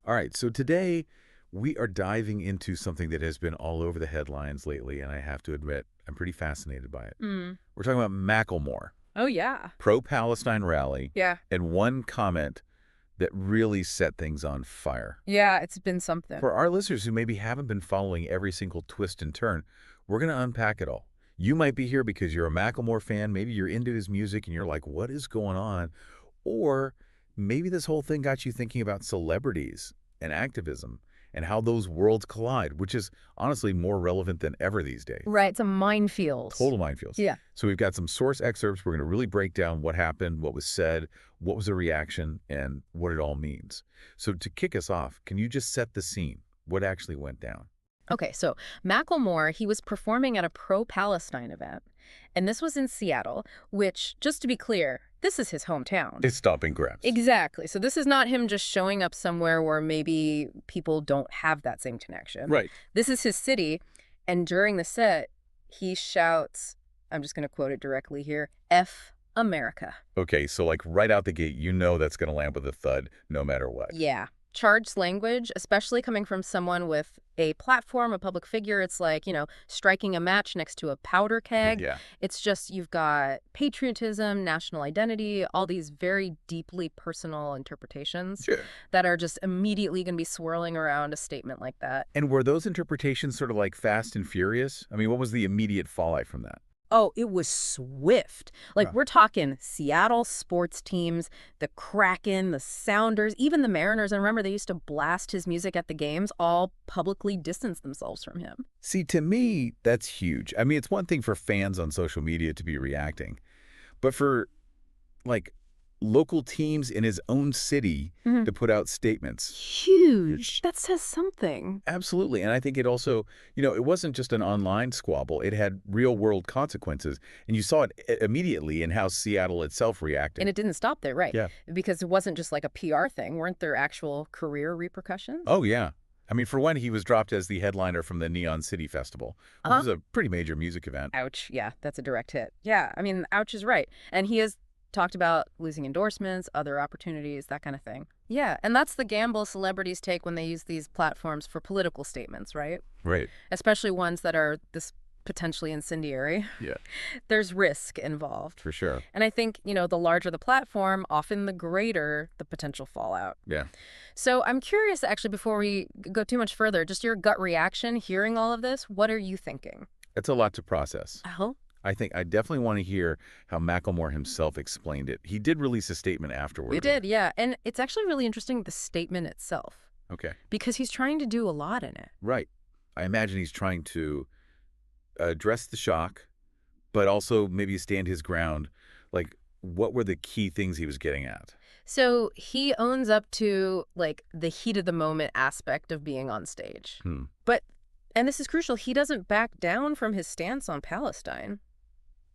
All right, so today we are diving into something that has been all over the headlines lately, and I have to admit, I'm pretty fascinated by it. Mm. We're talking about Macklemore, Oh, yeah. pro-Palestine rally, Yeah. and one comment that really set things on fire. Yeah, it's been something. For our listeners who maybe haven't been following every single twist and turn, we're going to unpack it all. You might be here because you're a Macklemore fan, maybe you're into his music and you're like, what is going on? Or maybe this whole thing got you thinking about celebrities and activism and how those worlds collide, which is honestly more relevant than ever these days. Right, it's a minefield. Total minefields. Yeah. So we've got some source excerpts. We're going to really break down what happened, what was said, what was the reaction, and what it all means. So to kick us off, can you just set the scene? What actually went down? Okay, so Macklemore, he was performing at a pro-Palestine event, and this was in Seattle, which, just to be clear, this is his hometown. It's stop and grabs. Exactly. So this is not him just showing up somewhere where maybe people don't have that same connection. Right. This is his city, and during the set, he shouts, I'm just going to quote it directly here, F America. Okay, so like right out the gate, you know that's going to land with a thud no matter what. Yeah. Charged language, especially coming from someone with a platform, a public figure. It's like, striking a match next to a powder keg. Yeah. It's just you've got patriotism, national identity, all these very deeply personal interpretations Sure. that are just immediately going to be swirling around a statement like that. And were those interpretations sort of like Fast and Furious? I mean, what was the immediate fallout from that? Oh, it was swift. Like, we're talking Seattle sports teams, the Kraken, the Sounders, even the Mariners. And remember, they used to blast his music at the games, all publicly distance themselves from him. See, to me, that's huge. I mean, it's one thing for fans on social media to be reacting, but for, like, local teams in his own city to put out statements. Huge. That says something. Absolutely. And I think it also, it wasn't just an online squabble. It had real-world consequences. And you saw it immediately in how Seattle itself reacted. And it didn't stop there, right? Yeah. Because it wasn't just like a PR thing. Weren't there actual career repercussions? Oh, yeah. I mean, for one, he was dropped as the headliner from the Neon City Festival, which was a pretty major music event. Ouch. Yeah, that's a direct hit. Yeah, I mean, ouch is right. And he has talked about losing endorsements, other opportunities, that kind of thing. Yeah, and that's the gamble celebrities take when they use these platforms for political statements, right? Right. Especially ones that are this potentially incendiary. Yeah. There's risk involved. For sure. And I think, the larger the platform, often the greater the potential fallout. Yeah. So I'm curious, actually, before we go too much further, just your gut reaction hearing all of this, what are you thinking? It's a lot to process. Oh? I definitely want to hear how Macklemore himself explained it. He did release a statement afterward. He did, yeah. And it's actually really interesting, the statement itself. Okay. Because he's trying to do a lot in it. Right. I imagine he's trying to address the shock, but also maybe stand his ground. Like, what were the key things he was getting at? So he owns up to, like, the heat of the moment aspect of being on stage. But, and this is crucial, he doesn't back down from his stance on Palestine.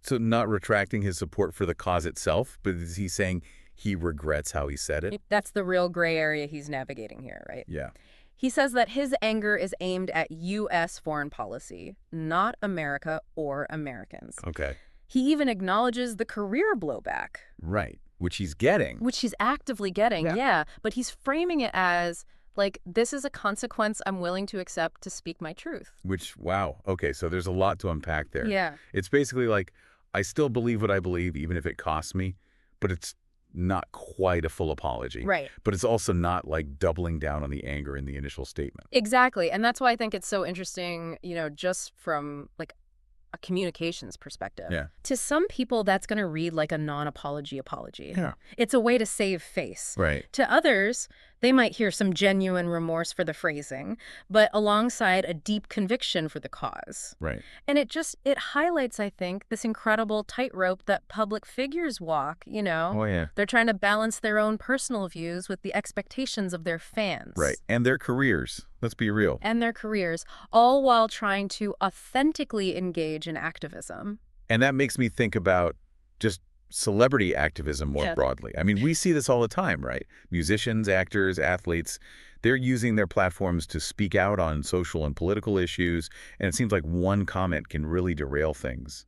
So not retracting his support for the cause itself, but is he saying he regrets how he said it? That's the real gray area he's navigating here, right? Yeah. He says that his anger is aimed at U.S. foreign policy, not America or Americans. Okay. He even acknowledges the career blowback. Right. Which he's getting. Which he's actively getting, yeah. But he's framing it as, like, this is a consequence I'm willing to accept to speak my truth. Which, wow. Okay, so there's a lot to unpack there. Yeah. It's basically like, I still believe what I believe, even if it costs me, but it's not quite a full apology. Right. But it's also not like doubling down on the anger in the initial statement. Exactly. And that's why I think it's so interesting, just from, like, a communications perspective. Yeah. To some people, that's going to read like a non-apology apology. Yeah. It's a way to save face. Right. To others, they might hear some genuine remorse for the phrasing, but alongside a deep conviction for the cause. Right. And it highlights, I think, this incredible tightrope that public figures walk, Oh, yeah. They're trying to balance their own personal views with the expectations of their fans. Right. And their careers. Let's be real. And their careers, all while trying to authentically engage in activism. And that makes me think about just celebrity activism more broadly. I mean, we see this all the time, right? Musicians, actors, athletes, they're using their platforms to speak out on social and political issues, and it seems like one comment can really derail things.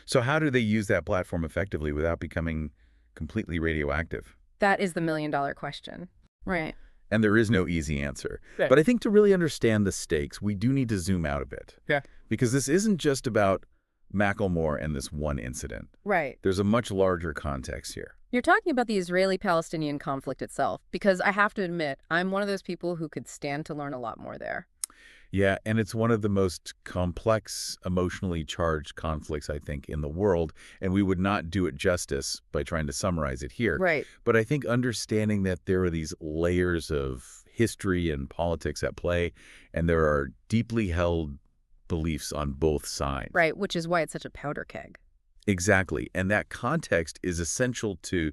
So how do they use that platform effectively without becoming completely radioactive? That is the million-dollar question. Right. And there is no easy answer. Right. But I think to really understand the stakes, we do need to zoom out a bit. Yeah. Because this isn't just about Macklemore and this one incident. Right. There's a much larger context here. You're talking about the Israeli-Palestinian conflict itself, because I have to admit, I'm one of those people who could stand to learn a lot more there. Yeah, and it's one of the most complex, emotionally charged conflicts, I think, in the world, and we would not do it justice by trying to summarize it here. Right. But I think understanding that there are these layers of history and politics at play, and there are deeply held beliefs on both sides. Right, which is why it's such a powder keg. Exactly, and that context is essential to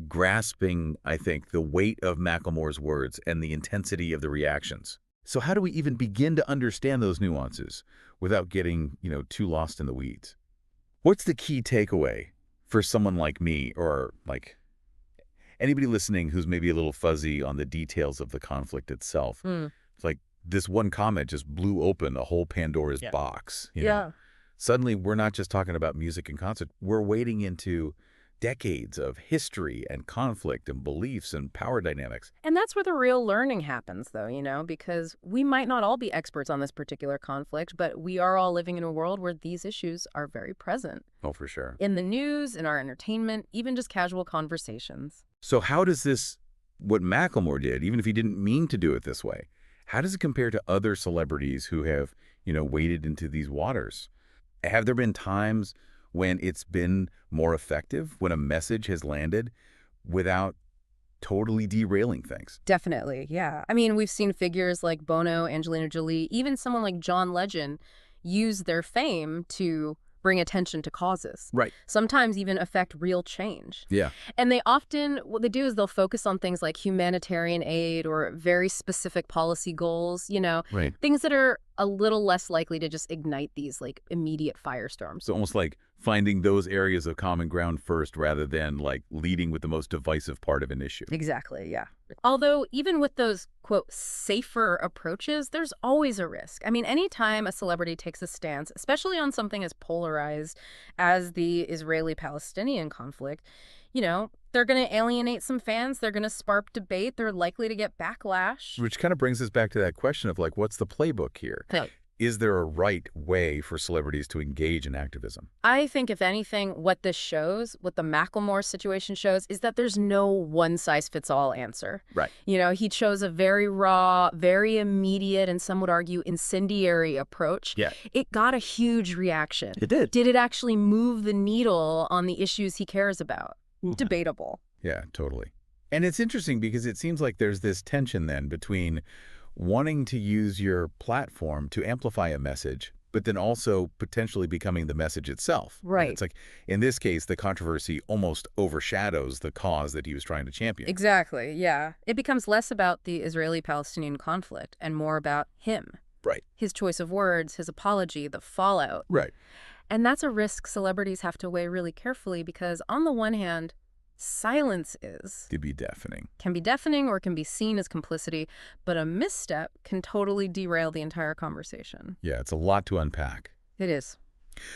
grasping, I think, the weight of Macklemore's words and the intensity of the reactions. So how do we even begin to understand those nuances without getting, too lost in the weeds? What's the key takeaway for someone like me or like anybody listening who's maybe a little fuzzy on the details of the conflict itself? It's like this one comment just blew open a whole Pandora's box. You know? Suddenly, we're not just talking about music and concert. We're wading into decades of history and conflict and beliefs and power dynamics. And that's where the real learning happens, though, because we might not all be experts on this particular conflict, but we are all living in a world where these issues are very present. Oh, for sure. In the news, in our entertainment, even just casual conversations. So how does this, what Macklemore did, even if he didn't mean to do it this way, how does it compare to other celebrities who have, waded into these waters? Have there been times when it's been more effective, when a message has landed without totally derailing things? Definitely, yeah. I mean, we've seen figures like Bono, Angelina Jolie, even someone like John Legend use their fame to bring attention to causes. Right. Sometimes even affect real change. Yeah. And they often, what they do is they'll focus on things like humanitarian aid or very specific policy goals, Right. things that are a little less likely to just ignite these like immediate firestorms. So almost like finding those areas of common ground first rather than like leading with the most divisive part of an issue. Exactly, yeah. Although even with those, quote, safer approaches, there's always a risk. I mean, anytime a celebrity takes a stance, especially on something as polarized as the Israeli-Palestinian conflict, they're going to alienate some fans. They're going to spark debate. They're likely to get backlash. Which kind of brings us back to that question of like, what's the playbook here? Right. Is there a right way for celebrities to engage in activism? I think, if anything, what this shows, what the Macklemore situation shows, is that there's no one-size-fits-all answer. Right. He chose a very raw, very immediate, and some would argue incendiary approach. Yeah. It got a huge reaction. It did. Did it actually move the needle on the issues he cares about? Debatable. Yeah, totally. And it's interesting because it seems like there's this tension then between wanting to use your platform to amplify a message, but then also potentially becoming the message itself. Right. It's like, in this case, the controversy almost overshadows the cause that he was trying to champion. Exactly, yeah. It becomes less about the Israeli-Palestinian conflict and more about him. Right. His choice of words, his apology, the fallout. Right. And that's a risk celebrities have to weigh really carefully because, on the one hand, silence Could be deafening. can be deafening or can be seen as complicity, but a misstep can totally derail the entire conversation. Yeah, it's a lot to unpack. It is.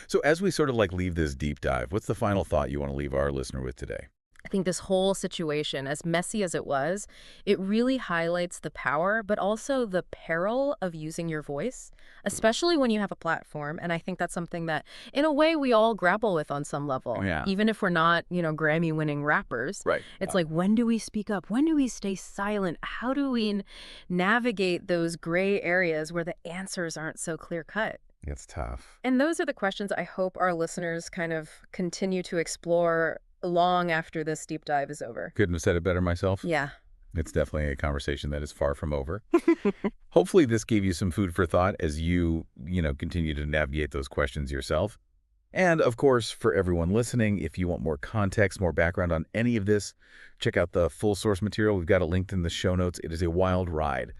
So as we sort of like leave this deep dive, what's the final thought you want to leave our listener with today? I think this whole situation, as messy as it was, it really highlights the power, but also the peril of using your voice, especially when you have a platform. And I think that's something that, in a way, we all grapple with on some level. Yeah. Even if we're not, Grammy-winning rappers. Right. It's like, when do we speak up? When do we stay silent? How do we navigate those gray areas where the answers aren't so clear-cut? It's tough. And those are the questions I hope our listeners kind of continue to explore long after this deep dive is over. Couldn't have said it better myself. Yeah. It's definitely a conversation that is far from over. Hopefully this gave you some food for thought as you, continue to navigate those questions yourself. And of course, for everyone listening, if you want more context, more background on any of this, check out the full source material. We've got it linked in the show notes. It is a wild ride.